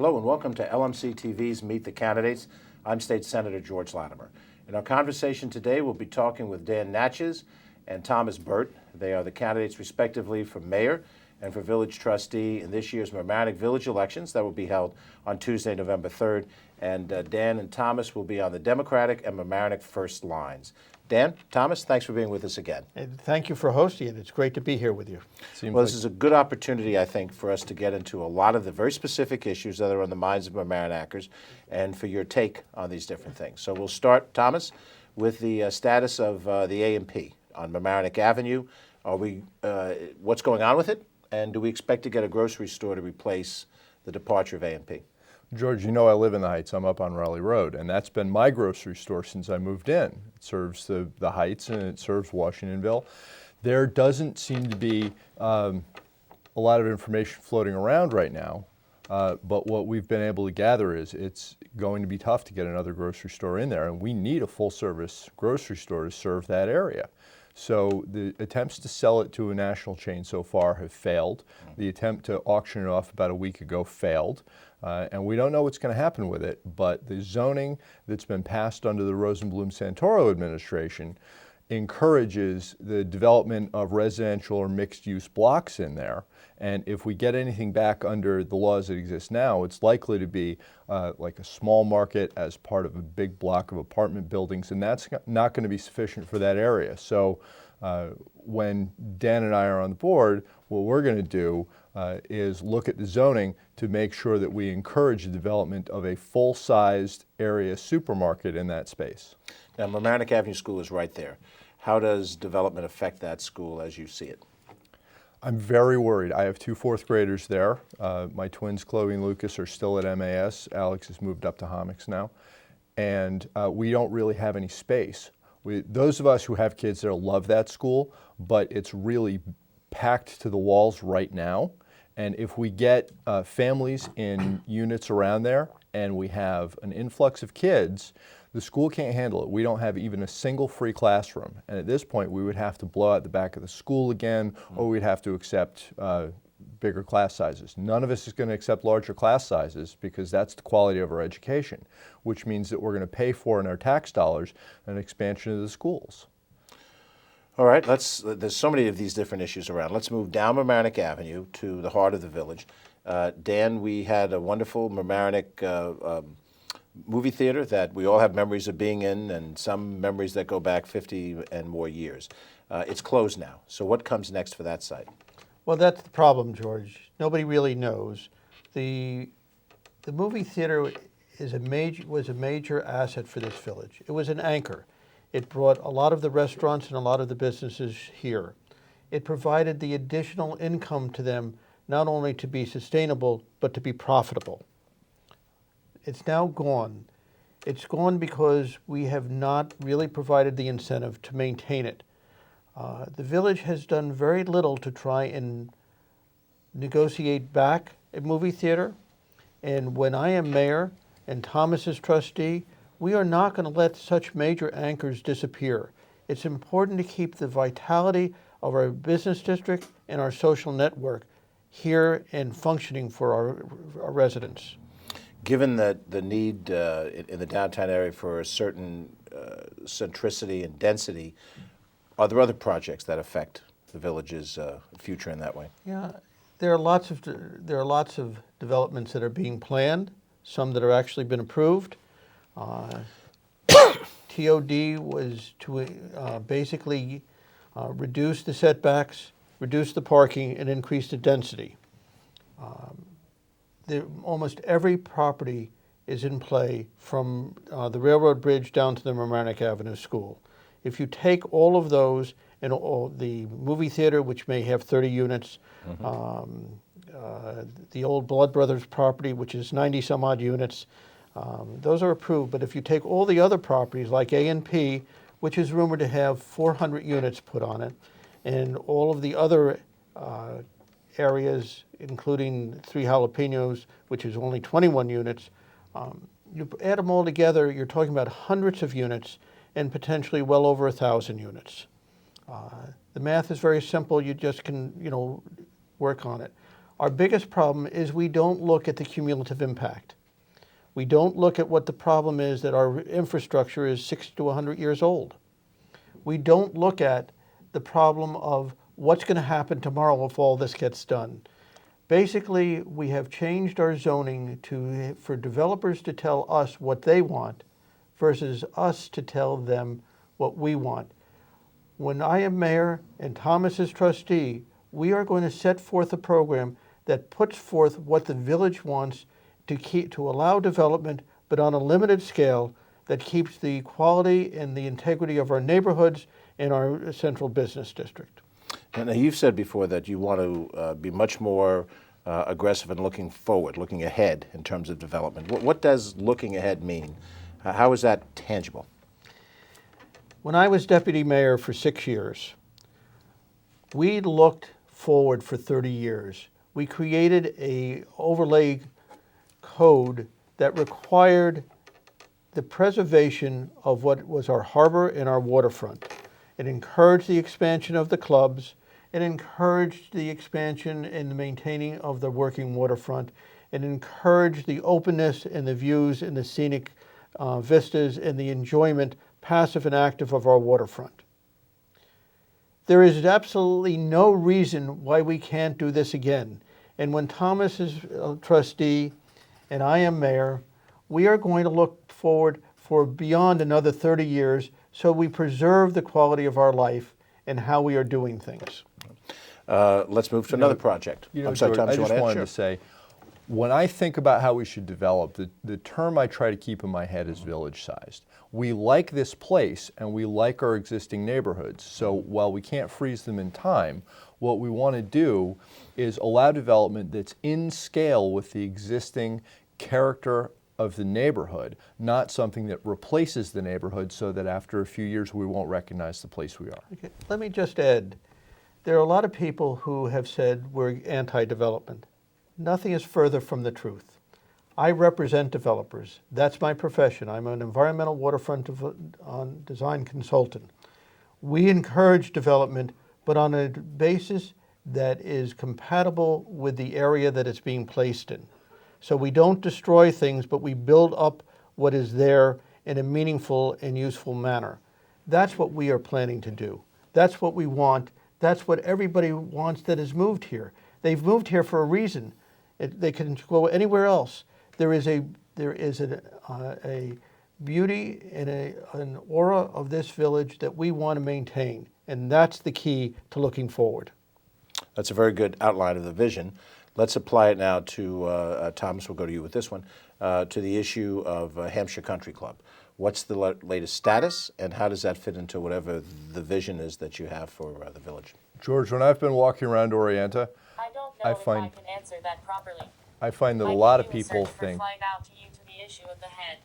Hello and welcome to LMC-TV's Meet the Candidates. I'm State Senator George Latimer. In our conversation today, we'll be talking with Dan Natchez and Thomas Burt. They are the candidates respectively for mayor and for village trustee in this year's Mamaroneck village elections that will be held on Tuesday, November 3rd. And Dan and Thomas will be on the Democratic and Mamaroneck first lines. Dan, Thomas, thanks for being with us again. And thank you for hosting it. It's great to be here with you. This is a good opportunity, I think, for us to get into a lot of the very specific issues that are on the minds of Mamaroneckers and for your take on these different things. So we'll start, Thomas, with the status of the A&P on Mamaroneck Avenue. What's going on with it? And do we expect to get a grocery store to replace the departure of A&P? George, you know I live in the Heights. I'm up on Raleigh Road, and that's been my grocery store since I moved in. It serves the Heights and it serves Washingtonville. There doesn't seem to be a lot of information floating around right now, but what we've been able to gather is it's going to be tough to get another grocery store in there, and we need a full-service grocery store to serve that area. So the attempts to sell it to a national chain so far have failed. The attempt to auction it off about a week ago failed. And we don't know what's going to happen with it, but the zoning that's been passed under the Rosenblum-Santoro administration encourages the development of residential or mixed-use blocks in there. And if we get anything back under the laws that exist now, it's likely to be like a small market as part of a big block of apartment buildings, and that's not going to be sufficient for that area. So when Dan and I are on the board, what we're going to do is look at the zoning to make sure that we encourage the development of a full-sized area supermarket in that space. Now, Mamaroneck Avenue School is right there. How does development affect that school as you see it? I'm very worried. I have two fourth graders there. My twins, Chloe and Lucas, are still at MAS. Alex has moved up to Homix now. And we don't really have any space. Those of us who have kids there love that school, but it's really packed to the walls right now. And if we get families in units around there and we have an influx of kids, the school can't handle it. We don't have even a single free classroom. And at this point, we would have to blow out the back of the school again, or we'd have to accept bigger class sizes. None of us is going to accept larger class sizes because that's the quality of our education, which means that we're going to pay for in our tax dollars an expansion of the schools. All right, there's so many of these different issues around. Let's move down Mamaroneck Avenue to the heart of the village. Dan, we had a wonderful Mamaroneck movie theater that we all have memories of being in, and some memories that go back 50 and more years. It's closed now. So what comes next for that site? Well, that's the problem, George. Nobody really knows. The movie theater was a major asset for this village. It was an anchor. It brought a lot of the restaurants and a lot of the businesses here. It provided the additional income to them, not only to be sustainable, but to be profitable. It's now gone. It's gone because we have not really provided the incentive to maintain it. The village has done very little to try and negotiate back a movie theater. And when I am mayor and Thomas is trustee, we are not going to let such major anchors disappear. It's important to keep the vitality of our business district and our social network here and functioning for our residents. Given that the need in the downtown area for a certain centricity and density, are there other projects that affect the village's future in that way? Yeah, there are lots of developments that are being planned, some that are actually been approved. TOD was to basically reduce the setbacks, reduce the parking, and increase the density. Almost every property is in play from the railroad bridge down to the Mamaroneck Avenue School. If you take all of those and all the movie theater, which may have 30 units, the old Blood Brothers property, which is 90 some odd units, those are approved. But if you take all the other properties like A&P, which is rumored to have 400 units put on it, and all of the other areas, including Three Jalapenos, which is only 21 units, you add them all together, you're talking about hundreds of units and potentially well over 1,000 units. The math is very simple. You just can, work on it. Our biggest problem is we don't look at the cumulative impact. We don't look at what the problem is that our infrastructure is 60 to 100 years old. We don't look at the problem of what's going to happen tomorrow if all this gets done. Basically, we have changed our zoning for developers to tell us what they want versus us to tell them what we want. When I am mayor and Thomas is trustee, we are going to set forth a program that puts forth what the village wants to allow development, but on a limited scale that keeps the quality and the integrity of our neighborhoods and our central business district. And now you've said before that you want to be much more aggressive in looking forward, looking ahead in terms of development. What does looking ahead mean? How is that tangible? When I was deputy mayor for 6 years, we looked forward for 30 years. We created an overlay code that required the preservation of what was our harbor and our waterfront. It encouraged the expansion of the clubs. It encouraged the expansion and the maintaining of the working waterfront. It encouraged the openness and the views and the scenic vistas and the enjoyment, passive and active, of our waterfront. There is absolutely no reason why we can't do this again. And when Thomas is trustee and I am mayor, we are going to look forward for beyond another 30 years so we preserve the quality of our life and how we are doing things. Let's move to another project. I'm sorry, George, Thomas, I you want just to add? wanted Sure. to say, when I think about how we should develop, the term I try to keep in my head is village-sized. We like this place and we like our existing neighborhoods. So while we can't freeze them in time, what we want to do is allow development that's in scale with the existing character of the neighborhood, not something that replaces the neighborhood so that after a few years we won't recognize the place we are. Okay. Let me just add, there are a lot of people who have said we're anti-development. Nothing is further from the truth. I represent developers. That's my profession. I'm an environmental waterfront design consultant. We encourage development, but on a basis that is compatible with the area that it's being placed in. So we don't destroy things, but we build up what is there in a meaningful and useful manner. That's what we are planning to do. That's what we want. That's what everybody wants that has moved here. They've moved here for a reason. They can go anywhere else. There is a beauty and an aura of this village that we want to maintain, and that's the key to looking forward. That's a very good outline of the vision. Let's apply it now to, Thomas, we'll go to you with this one, to the issue of Hampshire Country Club. What's the latest status, and how does that fit into whatever the vision is that you have for the village? George, when I've been walking around Orienta, I don't know if I can answer that properly. I find that a I lot can of do a people search for think, find out to you to the issue of the head.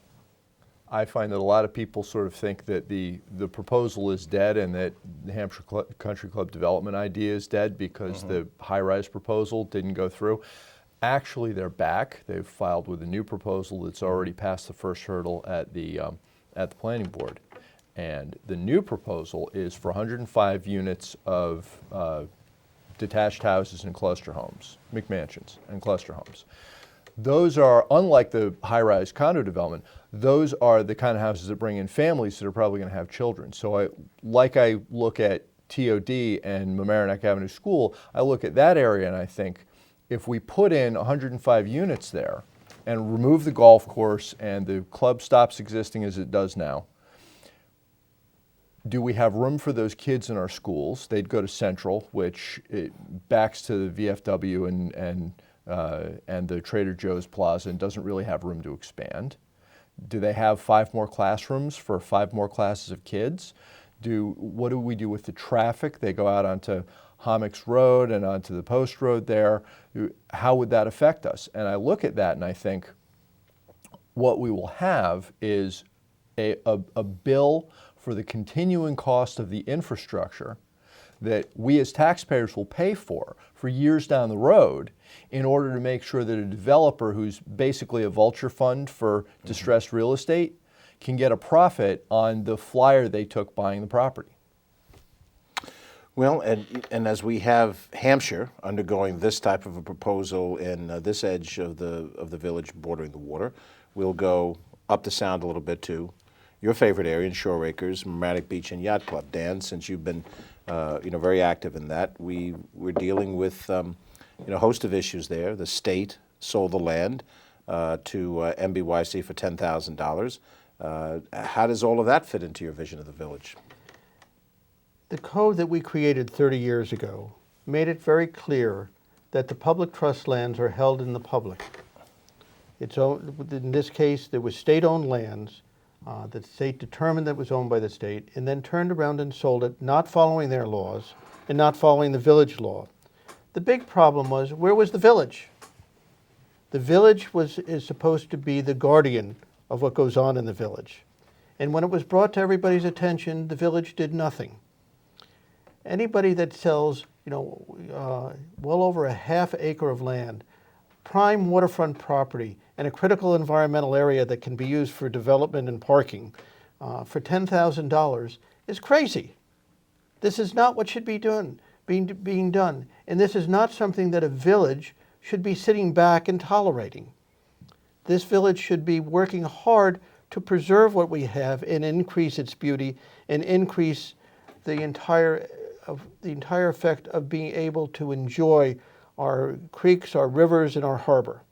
I find that a lot of people sort of think that the proposal is dead and that the Hampshire Country Club development idea is dead because the high-rise proposal didn't go through. Actually, they're back. They've filed with a new proposal that's already passed the first hurdle at the planning board. And the new proposal is for 105 units of detached houses and cluster homes, McMansions and cluster homes. Those are, unlike the high-rise condo development, those are the kind of houses that bring in families that are probably going to have children. So I look at TOD and Mamaroneck Avenue School, I look at that area and I think, if we put in 105 units there and remove the golf course and the club stops existing as it does now, do we have room for those kids in our schools? They'd go to Central, which it backs to the VFW and the Trader Joe's Plaza and doesn't really have room to expand. Do they have 5 more classrooms for 5 more classes of kids? What do we do with the traffic? They go out onto Hommocks Road and onto the Post Road there. How would that affect us? And I look at that and I think what we will have is a bill for the continuing cost of the infrastructure that we as taxpayers will pay for years down the road in order to make sure that a developer who's basically a vulture fund for distressed real estate can get a profit on the flyer they took buying the property. Well, and as we have Hampshire undergoing this type of a proposal in this edge of the village bordering the water, we'll go up the sound a little bit to your favorite area in Shore Acres, Mamaroneck Beach and Yacht Club. Dan, since you've been very active in that, we're dealing with a host of issues there. The state sold the land to MBYC for $10,000. How does all of that fit into your vision of the village? The code that we created 30 years ago made it very clear that the public trust lands are held in the public. In this case, there was state-owned lands that the state determined that was owned by the state and then turned around and sold it, not following their laws and not following the village law. The big problem was, where was the village? The village is supposed to be the guardian of what goes on in the village. And when it was brought to everybody's attention, the village did nothing. Anybody that sells, well over a half acre of land, prime waterfront property, and a critical environmental area that can be used for development and parking for $10,000 is crazy. This is not what should be being done. And this is not something that a village should be sitting back and tolerating. This village should be working hard to preserve what we have and increase its beauty and increase the entire effect of being able to enjoy our creeks, our rivers, and our harbor.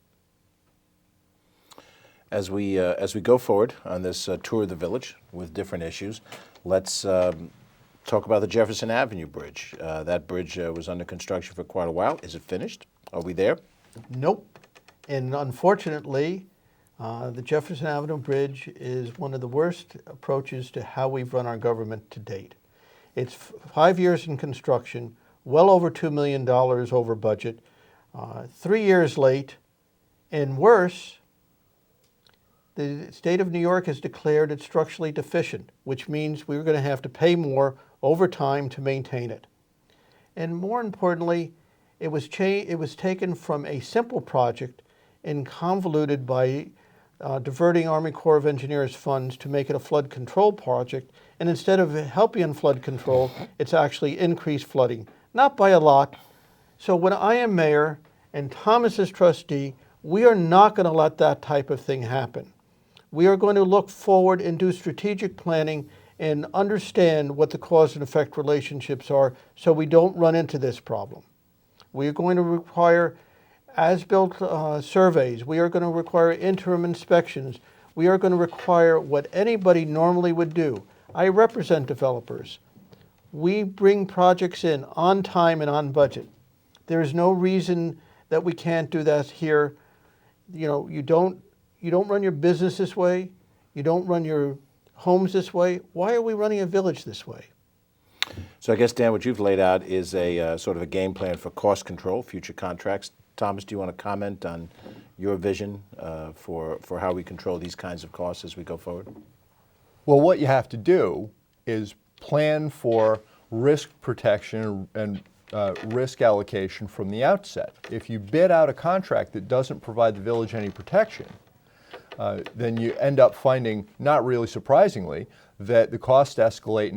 As we go forward on this tour of the village with different issues, let's talk about the Jefferson Avenue Bridge. That bridge was under construction for quite a while. Is it finished? Are we there? Nope. And unfortunately, the Jefferson Avenue Bridge is one of the worst approaches to how we've run our government to date. It's 5 years in construction, well over $2 million over budget, 3 years late, and worse, the state of New York has declared it structurally deficient, which means we're going to have to pay more over time to maintain it. And more importantly, it was taken from a simple project and convoluted by diverting Army Corps of Engineers funds to make it a flood control project. And instead of helping in flood control, it's actually increased flooding, not by a lot. So when I am mayor and Thomas is trustee, we are not going to let that type of thing happen. We are going to look forward and do strategic planning and understand what the cause and effect relationships are so we don't run into this problem. We are going to require as-built surveys. We are going to require interim inspections. We are going to require what anybody normally would do. I represent developers. We bring projects in on time and on budget. There is no reason that we can't do that here. You don't run your business this way. You don't run your homes this way. Why are we running a village this way? So I guess, Dan, what you've laid out is a sort of a game plan for cost control, future contracts. Thomas, do you want to comment on your vision for how we control these kinds of costs as we go forward? Well, what you have to do is plan for risk protection and risk allocation from the outset. If you bid out a contract that doesn't provide the village any protection, then you end up finding, not really surprisingly, that the costs escalate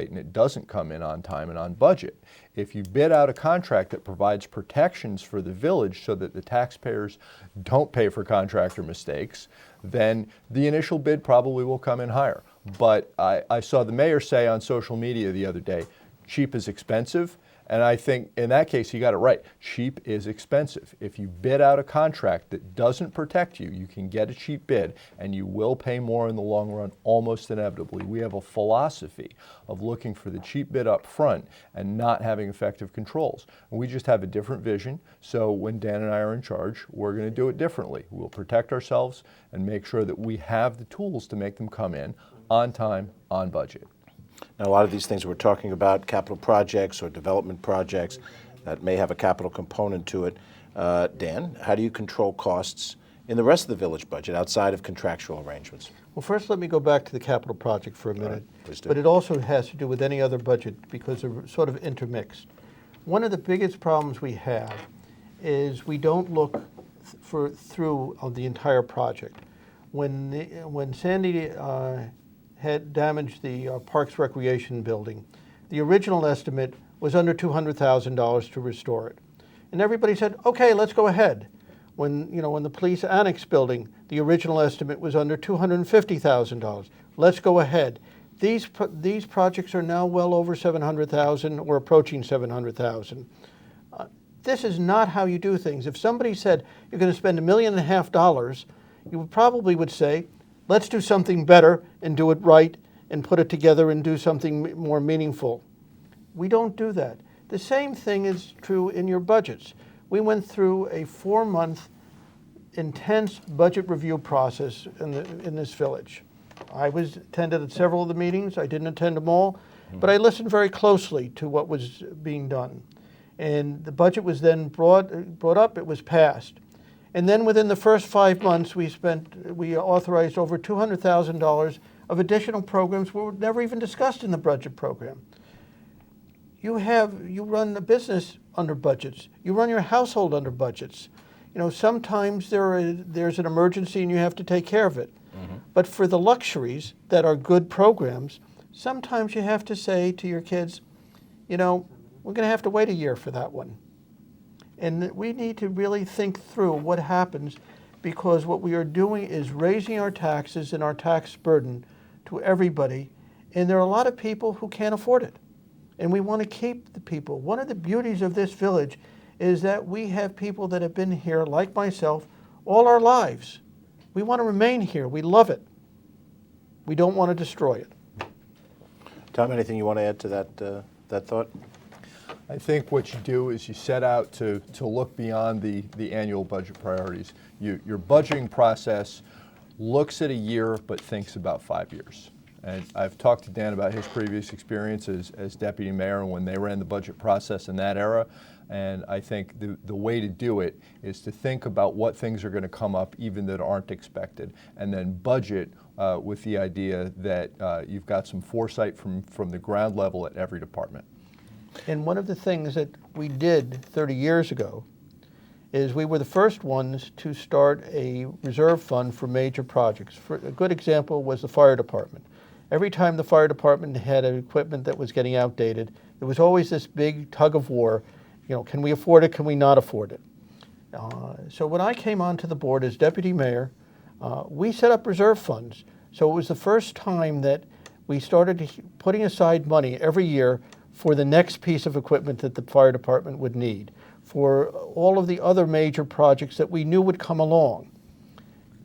and it doesn't come in on time and on budget. If you bid out a contract that provides protections for the village so that the taxpayers don't pay for contractor mistakes, then the initial bid probably will come in higher. But I saw the mayor say on social media the other day, cheap is expensive. And I think in that case, he got it right. Cheap is expensive. If you bid out a contract that doesn't protect you, you can get a cheap bid and you will pay more in the long run, almost inevitably. We have a philosophy of looking for the cheap bid up front and not having effective controls. And we just have a different vision. So when Dan and I are in charge, we're going to do it differently. We'll protect ourselves and make sure that we have the tools to make them come in on time, on budget. Now, a lot of these things we're talking about, capital projects or development projects that may have a capital component to it. Dan, how do you control costs in the rest of the village budget outside of contractual arrangements? Well, first let me go back to the capital project for a minute. Please do. But it also has to do with any other budget because they're sort of intermixed. One of the biggest problems we have is we don't look through the entire project. When Sandy had damaged the Parks Recreation building, The original estimate was under $200,000 to restore it. And everybody said, okay, let's go ahead. When the police annex building, the original estimate was under $250,000. Let's go ahead. These projects are now well over $700,000 or approaching $700,000. This is not how you do things. If somebody said you're going to spend $1.5 million, you probably would say, let's do something better and do it right and put it together and do something more meaningful. We don't do that. The same thing is true in your budgets. We went through a 4-month intense budget review process in this village. I attended at several of the meetings. I didn't attend them all, but I listened very closely to what was being done. And the budget was then brought up, it was passed. And then within the first 5 months, we authorized over $200,000 of additional programs that were never even discussed in the budget program. You run a business under budgets. You run your household under budgets. Sometimes there's an emergency and you have to take care of it. Mm-hmm. But for the luxuries that are good programs, sometimes you have to say to your kids, we're going to have to wait a year for that one. And we need to really think through what happens, because what we are doing is raising our taxes and our tax burden to everybody. And there are a lot of people who can't afford it. And we want to keep the people. One of the beauties of this village is that we have people that have been here, like myself, all our lives. We want to remain here. We love it. We don't want to destroy it. Tom, anything you want to add to that thought? I think what you do is you set out to look beyond the annual budget priorities. Your budgeting process looks at a year but thinks about 5 years. And I've talked to Dan about his previous experience as deputy mayor and when they ran the budget process in that era. And I think the way to do it is to think about what things are going to come up even that aren't expected, and then budget with the idea that you've got some foresight from the ground level at every department. And one of the things that we did 30 years ago is we were the first ones to start a reserve fund for major projects. A good example was the fire department. Every time the fire department had equipment that was getting outdated, there was always this big tug of war. Can we afford it? Can we not afford it? So when I came onto the board as deputy mayor, we set up reserve funds. So it was the first time that we started putting aside money every year for the next piece of equipment that the fire department would need, for all of the other major projects that we knew would come along.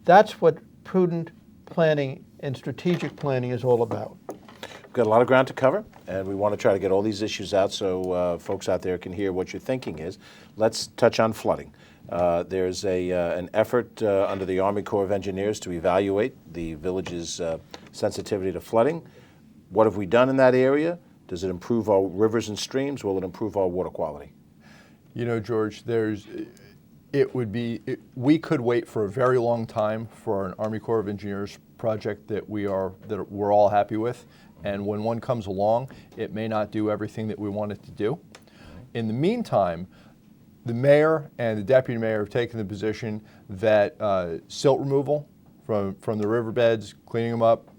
That's what prudent planning and strategic planning is all about. We've got a lot of ground to cover, and we want to try to get all these issues out so folks out there can hear what your thinking is. Let's touch on flooding. There's an effort under the Army Corps of Engineers to evaluate the village's sensitivity to flooding. What have we done in that area? Does it improve our rivers and streams? Will it improve our water quality? George, we could wait for a very long time for an Army Corps of Engineers project that we're all happy with. And when one comes along, it may not do everything that we want it to do. In the meantime, the mayor and the deputy mayor have taken the position that silt removal from the riverbeds, cleaning them up,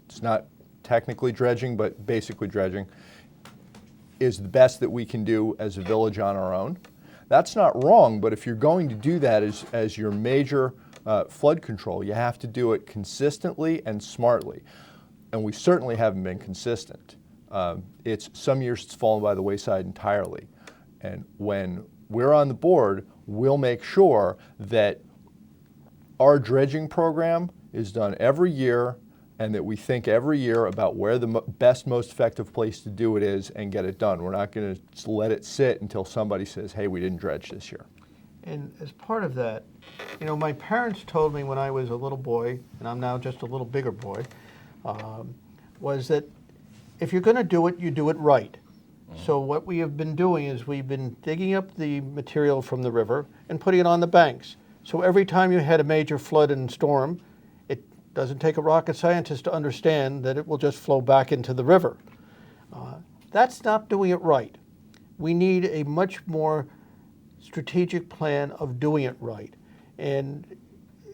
it's not technically dredging, but basically dredging, is the best that we can do as a village on our own. That's not wrong, but if you're going to do that as your major flood control, you have to do it consistently and smartly. And we certainly haven't been consistent. Some years it's fallen by the wayside entirely. And when we're on the board, we'll make sure that our dredging program is done every year, and that we think every year about where the best, most effective place to do it is and get it done. We're not going to let it sit until somebody says, hey, we didn't dredge this year. And as part of that, my parents told me when I was a little boy, and I'm now just a little bigger boy, was that if you're going to do it, you do it right. Mm-hmm. So what we have been doing is we've been digging up the material from the river and putting it on the banks. So every time you had a major flood and storm, it doesn't take a rocket scientist to understand that it will just flow back into the river. That's not doing it right. We need a much more strategic plan of doing it right. And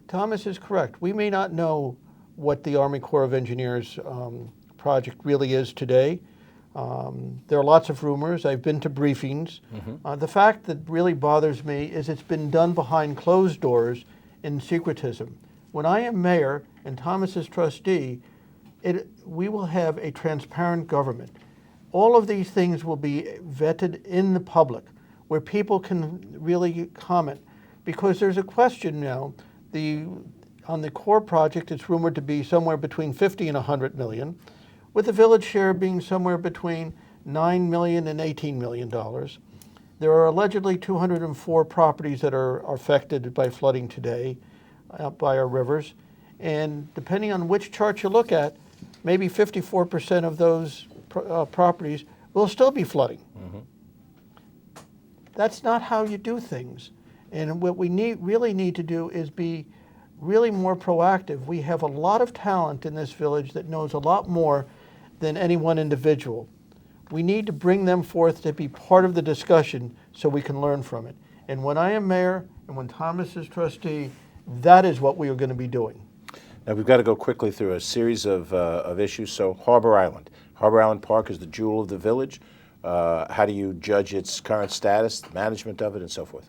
Thomas is correct. We may not know what the Army Corps of Engineers project really is today, There are lots of rumors. I've been to briefings. The fact that really bothers me is it's been done behind closed doors in secretism. When I am mayor and Thomas is trustee, we will have a transparent government. All of these things will be vetted in the public, where people can really comment. Because there's a question now, on the core project, it's rumored to be somewhere between 50 and 100 million, with the village share being somewhere between $9 million and $18 million. There are allegedly 204 properties that are affected by flooding today by our rivers. And depending on which chart you look at, maybe 54% of those properties will still be flooding. That's not how you do things. And what we really need to do is be really more proactive. We have a lot of talent in this village that knows a lot more than any one individual. We need to bring them forth to be part of the discussion so we can learn from it. And when I am mayor and when Thomas is trustee, that is what we are going to be doing. Now, we've got to go quickly through a series of issues. So, Harbor Island. Harbor Island Park is the jewel of the village. How do you judge its current status, management of it, and so forth?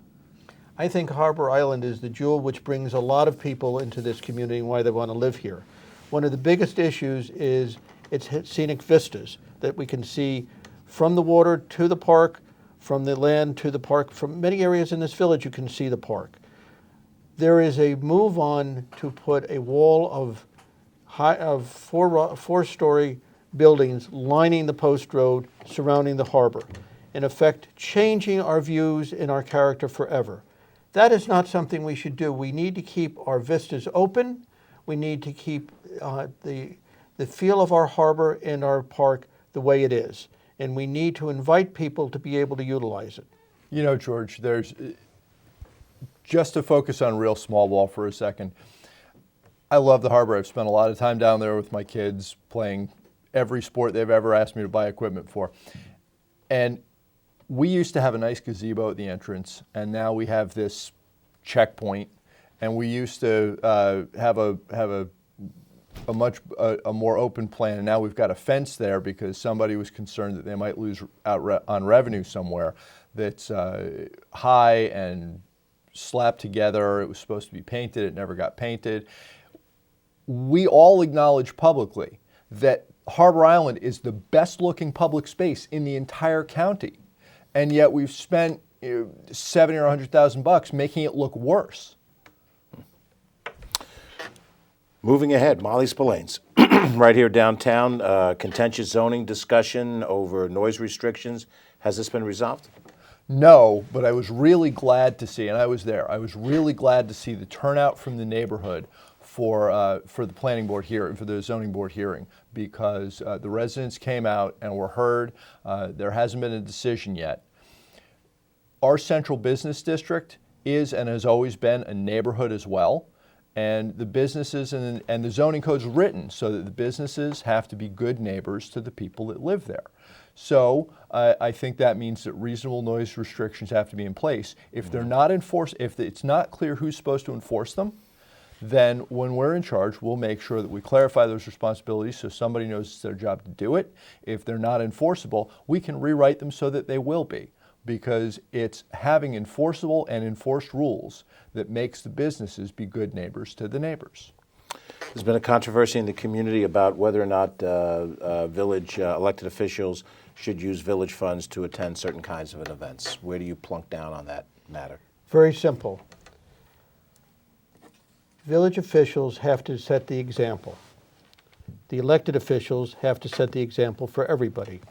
I think Harbor Island is the jewel which brings a lot of people into this community and why they want to live here. One of the biggest issues is its scenic vistas that we can see from the water to the park, from the land to the park. From many areas in this village, you can see the park. There is a move on to put a wall of four-story buildings lining the post road surrounding the harbor, in effect changing our views and our character forever. That is not something we should do. We need to keep our vistas open. We need to keep the feel of our harbor and our park the way it is. And we need to invite people to be able to utilize it. You know, George, just to focus on real small ball for a second, I love the harbor. I've spent a lot of time down there with my kids playing every sport they've ever asked me to buy equipment for. And we used to have a nice gazebo at the entrance, and now we have this checkpoint. And we used to have a much more open plan, and now we've got a fence there because somebody was concerned that they might lose out on revenue somewhere. That's high and slapped together. It was supposed to be painted. It never got painted. We all acknowledge publicly that Harbor Island is the best looking public space in the entire county. And yet we've spent $70,000 or $100,000 making it look worse. Moving ahead, Molly Spillane's right here downtown, contentious zoning discussion over noise restrictions. Has this been resolved? No, but I was really glad to see, and I was there, I was really glad to see the turnout from the neighborhood for the planning board hearing, for the zoning board hearing, because the residents came out and were heard. There hasn't been a decision yet. Our central business district is and has always been a neighborhood as well. And the businesses and the zoning code's written so that the businesses have to be good neighbors to the people that live there. So I think that means that reasonable noise restrictions have to be in place. If they're not enforced, if it's not clear who's supposed to enforce them, then when we're in charge, we'll make sure that we clarify those responsibilities so somebody knows it's their job to do it. If they're not enforceable, we can rewrite them so that they will be, because it's having enforceable and enforced rules that makes the businesses be good neighbors to the neighbors. There's been a controversy in the community about whether or not village elected officials should use village funds to attend certain kinds of events. Where do you plunk down on that matter? Very simple. Village officials have to set the example. The elected officials have to set the example for everybody.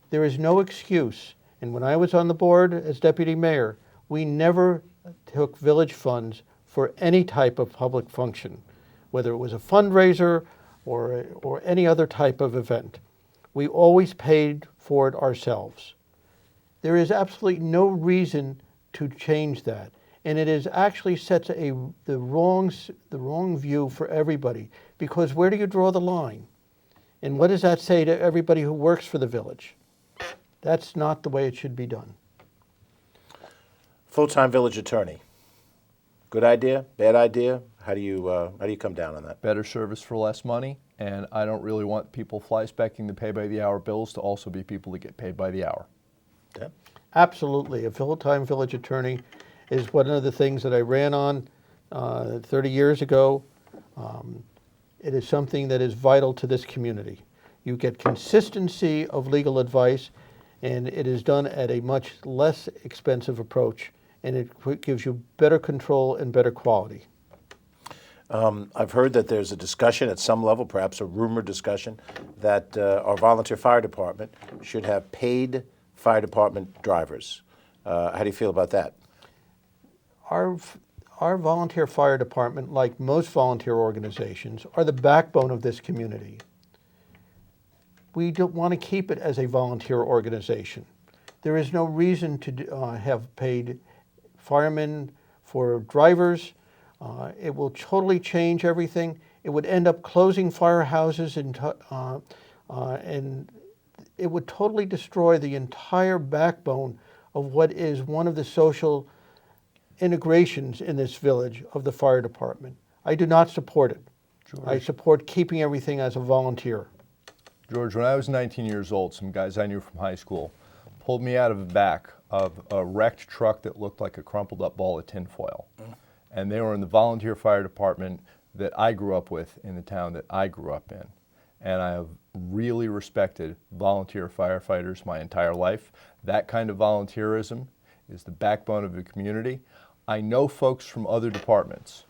There is no excuse. And when I was on the board as deputy mayor, we never took village funds for any type of public function, whether it was a fundraiser or any other type of event. We always paid for it ourselves. There is absolutely no reason to change that. And it is actually sets the wrong view for everybody, because where do you draw the line? And what does that say to everybody who works for the village? That's not the way it should be done. Full-time village attorney. Good idea? Bad idea? How do you come down on that? Better service for less money, And I don't really want people fly-specking the pay-by-the-hour bills to also be people that get paid by the hour. Dan? Absolutely. A full-time village attorney is one of the things that I ran on 30 years ago. It is something that is vital to this community. You get consistency of legal advice, and it is done at a much less expensive approach, and it gives you better control and better quality. I've heard that there's a discussion at some level, perhaps a rumored discussion, that our volunteer fire department should have paid fire department drivers. How do you feel about that? Our volunteer fire department, like most volunteer organizations, are the backbone of this community. We don't want to keep it as a volunteer organization. There is no reason to have paid firemen for drivers. It will totally change everything. It would end up closing firehouses and it would totally destroy the entire backbone of what is one of the social integrations in this village of the fire department. I do not support it. George. I support keeping everything as a volunteer. George, when I was 19 years old, some guys I knew from high school pulled me out of the back of a wrecked truck that looked like a crumpled up ball of tinfoil. And they were in the volunteer fire department that I grew up with in the town that I grew up in. And I have really respected volunteer firefighters my entire life. That kind of volunteerism is the backbone of the community. I know folks from other departments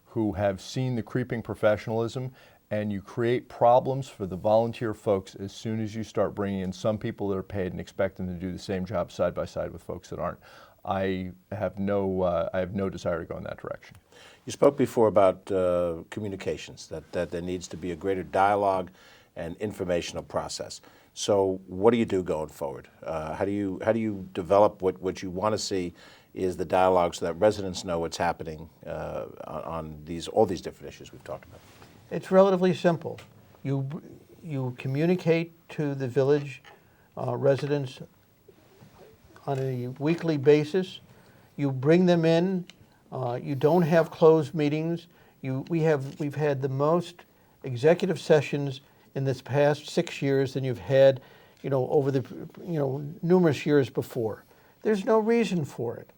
who have seen the creeping professionalism, and you create problems for the volunteer folks as soon as you start bringing in some people that are paid and expect them to do the same job side by side with folks that aren't. I have no desire to go in that direction. You spoke before about communications, that there needs to be a greater dialogue and informational process. So what do you do going forward? How do you develop what you want to see is the dialogue so that residents know what's happening on all these different issues we've talked about? It's relatively simple. You communicate to the village residents on a weekly basis. You bring them in. You don't have closed meetings. We've had the most executive sessions in this past 6 years than you've had, over the numerous years before. There's no reason for it.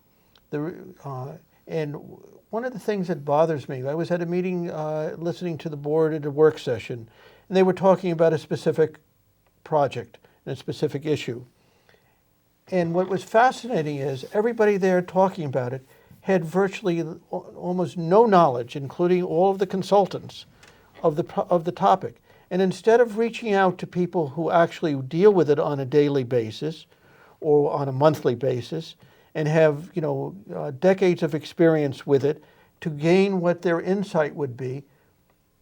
And one of the things that bothers me, I was at a meeting listening to the board at a work session, and they were talking about a specific project and a specific issue. And what was fascinating is everybody there talking about it had virtually almost no knowledge, including all of the consultants, of the topic. And instead of reaching out to people who actually deal with it on a daily basis or on a monthly basis and have decades of experience with it to gain what their insight would be,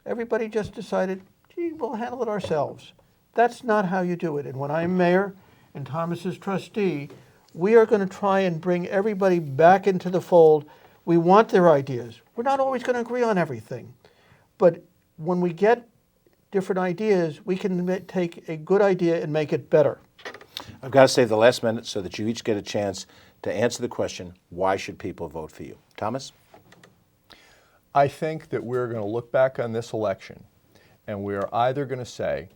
everybody just decided, gee, we'll handle it ourselves. That's not how you do it. And when I'm mayor and Thomas is trustee, we are going to try and bring everybody back into the fold. We want their ideas. We're not always going to agree on everything. But when we get different ideas, we can take a good idea and make it better. I've got to save the last minute so that you each get a chance to answer the question, why should people vote for you? Thomas? I think that we're going to look back on this election and we are either going to say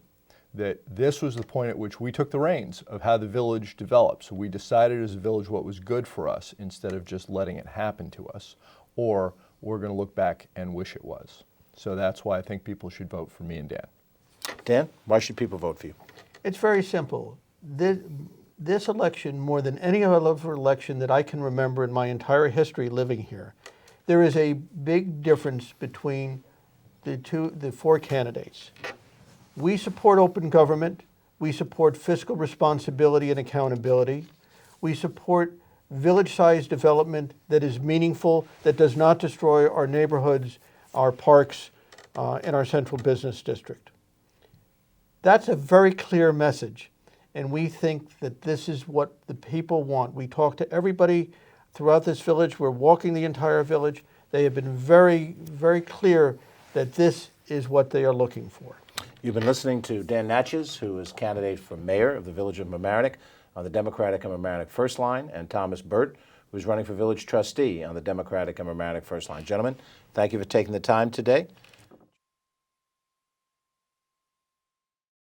that this was the point at which we took the reins of how the village developed. So we decided as a village what was good for us instead of just letting it happen to us, or we're going to look back and wish it was. So that's why I think people should vote for me and Dan. Dan, why should people vote for you? It's very simple. This election, more than any other election that I can remember in my entire history living here, there is a big difference between the four candidates. We support open government. We support fiscal responsibility and accountability. We support village-sized development that is meaningful, that does not destroy our neighborhoods, our parks, and our central business district. That's a very clear message, and we think that this is what the people want. We talk to everybody throughout this village. We're walking the entire village. They have been very, very clear that this is what they are looking for. You've been listening to Dan Natchez, who is candidate for mayor of the village of Mamaroneck on the Democratic and Mamaroneck First Line, and Thomas Burt, who's running for village trustee on the Democratic and Mamaroneck First Line. Gentlemen, thank you for taking the time today.